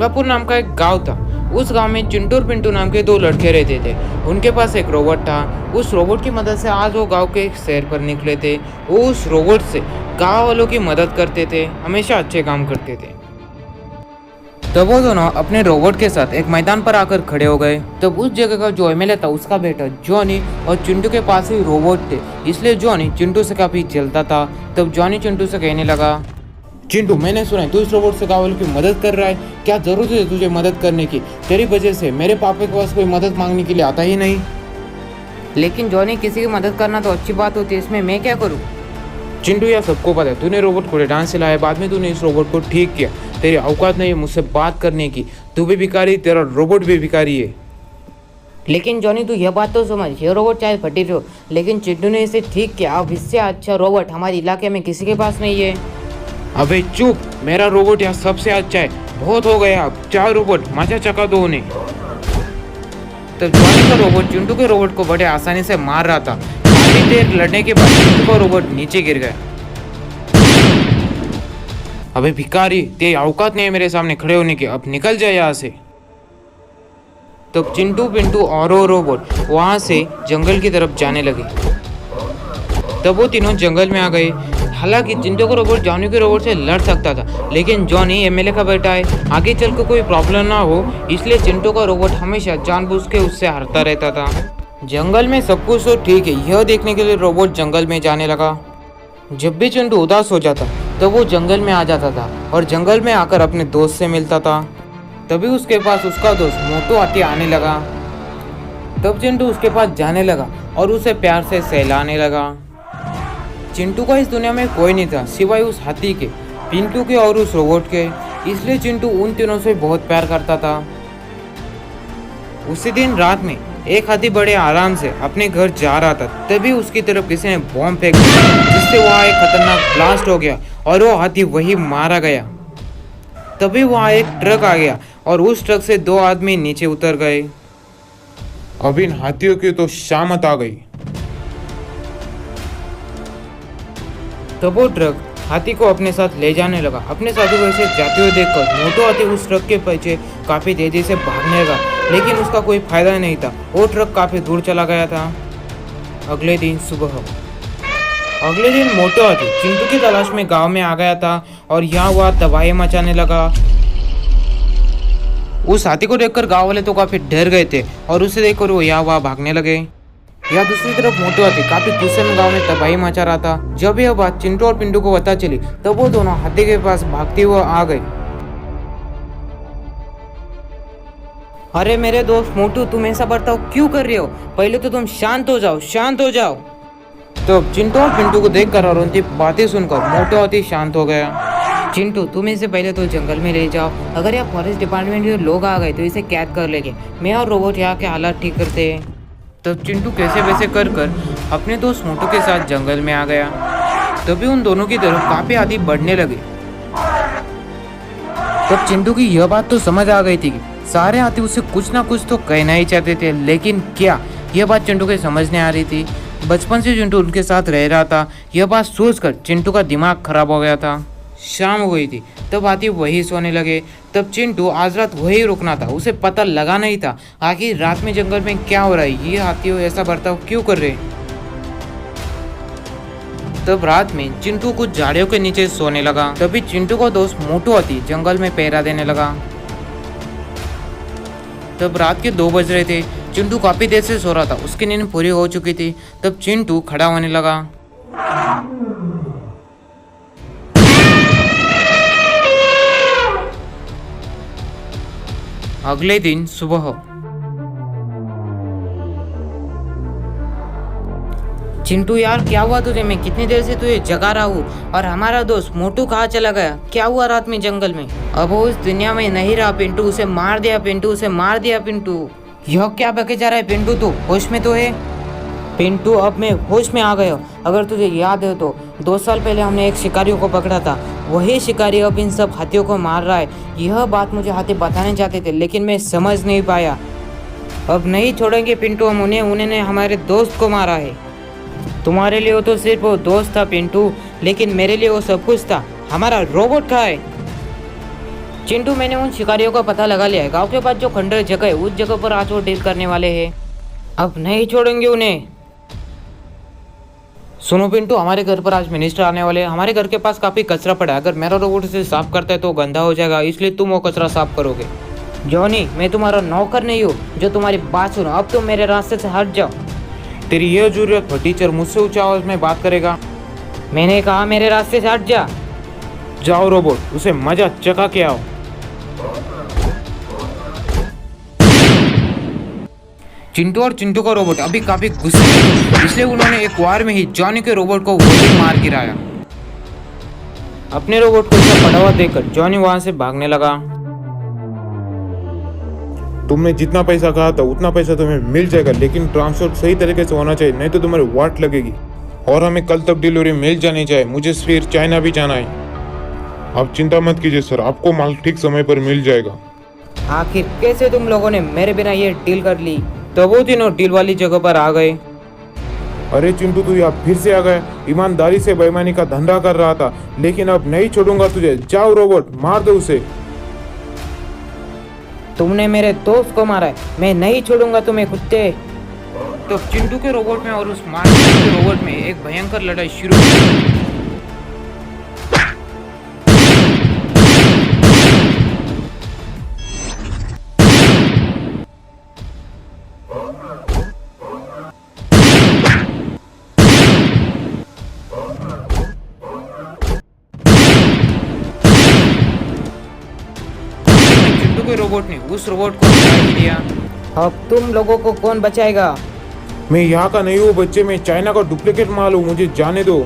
गंगापुर नाम का एक गांव था। उस गांव में चिंटू और पिंटू नाम के दो लड़के रहते थे। उनके पास एक रोबोट था। उस रोबोट की मदद से आज वो गांव के सैर पर निकले थे। वो उस रोबोट से गांव वालों की मदद करते थे, हमेशा अच्छे काम करते थे। तब वो दोनों अपने रोबोट के साथ एक मैदान पर आकर खड़े हो गए। तब उस जगह का जो एमएलए था उसका बेटा जॉनी और चिंटू के पास ही रोबोट थे, इसलिए जॉनी चिंटू से काफी जलता था। तब जॉनी चिंटू से कहने लगा, चिंटू मैंने सुना है तू इस रोबोट से गाँव वालों की मदद कर रहा है। क्या जरूरत है तुझे मदद करने की? तेरी वजह से मेरे पापा के पास कोई मदद मांगने के लिए आता ही नहीं। लेकिन जॉनी, किसी की मदद करना तो अच्छी बात होती है, इसमें मैं क्या करूँ? चिंटू यह सबको पता है, तूने रोबोट को डांस सिलाया, बाद में तूने इस रोबोट को ठीक किया। तेरी औकात नहीं है मुझसे बात करने की। तू भी भिखारी, तेरा रोबोट भी भिखारी है। लेकिन जॉनी, तू यह बात तो समझ, ये रोबोट चाहे फटी हो, लेकिन चिंटू ने इसे ठीक किया। अब इससे अच्छा रोबोट हमारे इलाके में किसी के पास नहीं है। अबे चुप, मेरा रोबोट यहाँ सबसे अच्छा है। बहुत हो गया, अब 4 रोबोट मजा चका दो उन्हें। तब जॉनी का रोबोट चिंटू के रोबोट को बड़े आसानी से मार रहा था। काफी देर लड़ने के बाद चिंटू का रोबोट नीचे गिर गया। अबे भिखारी, तेरी औकात नहीं है मेरे सामने खड़े होने की, अब निकल जाए यहाँ से। तब चिंटू, पिंटू और वो रोबोट वहां से जंगल की तरफ जाने लगे। तब वो तीनों जंगल में आ गए। हालांकि चिंटू का रोबोट जॉनी के रोबोट से लड़ सकता था, लेकिन जॉनी एमएलए का बेटा है, आगे चल कर कोई प्रॉब्लम ना हो, इसलिए चिंटू का रोबोट हमेशा जानबूझ के उससे हारता रहता था। जंगल में सब कुछ तो ठीक है, यह देखने के लिए रोबोट जंगल में जाने लगा। जब भी चिंटू उदास हो जाता तो वो जंगल में आ जाता था और जंगल में आकर अपने दोस्त से मिलता था। तभी उसके पास उसका दोस्त मोटू हाथी आने लगा। तब चिंटू उसके पास जाने लगा और उसे प्यार से सहलाने लगा। चिंटू का इस दुनिया में कोई नहीं था सिवाय उस हाथी के, पिंटू के और उस रोबोट के, इसलिए चिंटू उन तीनों से बहुत प्यार करता था। उसी दिन रात में एक हाथी बड़े आराम से अपने घर जा रहा था, तभी उसकी तरफ किसी ने बॉम्ब फेंक दिया, जिससे वहाँ एक खतरनाक ब्लास्ट हो गया और वो हाथी वही मारा गया। तभी वहाँ एक ट्रक आ गया और उस ट्रक से 2 आदमी नीचे उतर गए। अब इन हाथियों की तो शामत आ गई। तब वो ट्रक हाथी को अपने साथ ले जाने लगा। अपने साथी को ऐसे जाते हुए देखकर मोटू हाथी उस ट्रक के पीछे काफी तेजी से भागने लगा, लेकिन उसका कोई फायदा नहीं था। वो ट्रक काफी दूर चला गया था। अगले दिन सुबह, अगले दिन मोटू हाथी चिंटू की तलाश में गांव में आ गया था और यहाँ वह तबाही मचाने लगा। उस हाथी को देखकर गांव वाले तो काफी डर गए थे और उसे देखकर वो यहाँ वहाँ भागने लगे। या दूसरी तरफ मोटू हाथी काफी गुस्से में गांव में तबाही मचा रहा था। जब यह बात चिंटू और पिंटू को पता चली तब वो दोनों हाथी के पास भागते हुए आ गए। अरे मेरे दोस्त मोटू, तुम ऐसा बर्ताव क्यों कर रहे हो? पहले तो तुम शांत हो जाओ, शांत हो जाओ। तो चिंटू और पिंटू को देखकर और उनकी बातें सुनकर मोटू हाथी शांत हो गया। चिंटू, तुम इसे पहले तो जंगल में ले जाओ। अगर यहाँ फॉरेस्ट डिपार्टमेंट के लोग आ गए तो इसे कैद कर लेंगे। मैं और रोबोट यहाँ के हालात ठीक करते हैं। तब चिंटू कैसे वैसे कर अपने दोस्त मोटू के साथ जंगल में आ गया। तभी उन दोनों की तरफ काफी हाथी बढ़ने लगे। तब चिंटू की यह बात तो समझ आ गई थी कि सारे हाथी उससे कुछ ना कुछ तो कहना ही चाहते थे, लेकिन क्या, यह बात चिंटू के समझ नहीं आ रही थी। बचपन से चिंटू उनके साथ रह रहा था। यह बात सोचकर चिंटू का दिमाग खराब हो गया था। शाम हो गई थी, तब हाथी वही सोने लगे। तब चिंटू आज रात वही रुकना था, उसे पता लगा नहीं था आखिर रात में जंगल में क्या हो रहा है, ये हाथी ऐसा बर्ताव क्यों कर रहे। तब रात में चिंटू कुछ झाड़ियों के नीचे सोने लगा। तभी चिंटू का दोस्त मोटू हाथी जंगल में पहरा देने लगा। तब रात के 2 बज रहे थे। चिंटू काफी देर से सो रहा था, उसकी नींद पूरी हो चुकी थी। तब चिंटू खड़ा होने लगा। अगले दिन सुबह, चिंटू यार, क्या हुआ तुझे? मैं कितनी देर से तुझे जगा रहा हूँ। और हमारा दोस्त मोटू कहाँ चला गया? क्या हुआ रात में जंगल में? अब वो इस दुनिया में नहीं रहा पिंटू, उसे मार दिया पिंटू, उसे मार दिया पिंटू। यह क्या बके जा रहा है पिंटू? तू होश में तो है? पिंटू, अब मैं होश में आ गया। अगर तुझे याद है तो 2 साल पहले हमने एक शिकारी को पकड़ा था। वही शिकारी अब इन सब हाथियों को मार रहा है। यह बात मुझे हाथी बताने चाहते थे, लेकिन मैं समझ नहीं पाया। अब नहीं छोड़ेंगे पिंटू हम उन्हें। उन्होंने हमारे दोस्त को मारा है। तुम्हारे लिए वो तो सिर्फ वो दोस्त था पिंटू, लेकिन मेरे लिए वो सब कुछ था। हमारा रोबोट कहाँ है? चिंटू, मैंने उन शिकारियों का पता लगा लिया है। गांव के पास जो खंडर जगह है उस जगह पर आज वो डील करने वाले हैं। अब नहीं छोड़ेंगे उन्हें। सुनो पिंटू, हमारे घर पर आज मिनिस्टर आने वाले हैं। हमारे घर के पास काफी कचरा पड़ा है। अगर मेरा रोबोट इसे साफ करता है तो गंदा हो जाएगा, इसलिए तुम वो कचरा साफ करोगे। जॉनी, मैं तुम्हारा नौकर नहीं हूँ जो तुम्हारी बात सुनो। अब तुम मेरे रास्ते से हट जाओ। तेरी यह जरूरत हो टीचर मुझसे ऊंचा आवाज में बात करेगा। मैंने कहा मेरे रास्ते से हट जा। जाओ रोबोट, उसे मजा चखा के आओ। चिंटू और चिंटू का रोबोट अभी काफी गुस्से में थे, इसलिए उन्होंने एक वार में ही जॉनी के रोबोट को गोली मार गिराया। अपने रोबोट को इसका पड़ा हुआ देखकर जॉनी वहां से भागने लगा। तुमने जितना पैसा कहा था उतना पैसा तुम्हें मिल जाएगा, लेकिन ट्रांसपोर्ट सही तरीके से होना चाहिए, नहीं तो तुम्हारी वाट लगेगी। और हमें कल तक डिलीवरी मिल जानी चाहिए। मुझे फिर चाइना भी जाना है। आप चिंता मत कीजिए सर, आपको माल ठीक समय पर मिल जाएगा। आखिर कैसे तुम लोगों ने मेरे बिना ये डील कर ली? तो वो तीनों डील वाली जगह पर आ गए। अरे चिंटू, तू यहाँ फिर से आ गया। ईमानदारी से बेईमानी का धंधा कर रहा था, लेकिन अब नहीं छोड़ूंगा तुझे। जाओ रोबोट, मार दो उसे। तुमने मेरे दोस्त को मारा है, मैं नहीं छोड़ूंगा तुम्हें कुत्ते। तो चिंटू के रोबोट में और उस मार्टिन के रोबोट में एक भयंकर लड़ाई शुरू हुई। चिंटू के रोबोट ने उस रोबोट को हटा ही दिया। अब तुम लोगों को कौन बचाएगा? मैं यहाँ का नहीं हूँ बच्चे, मैं चाइना का डुप्लीकेट माल हूँ, मुझे जाने दो।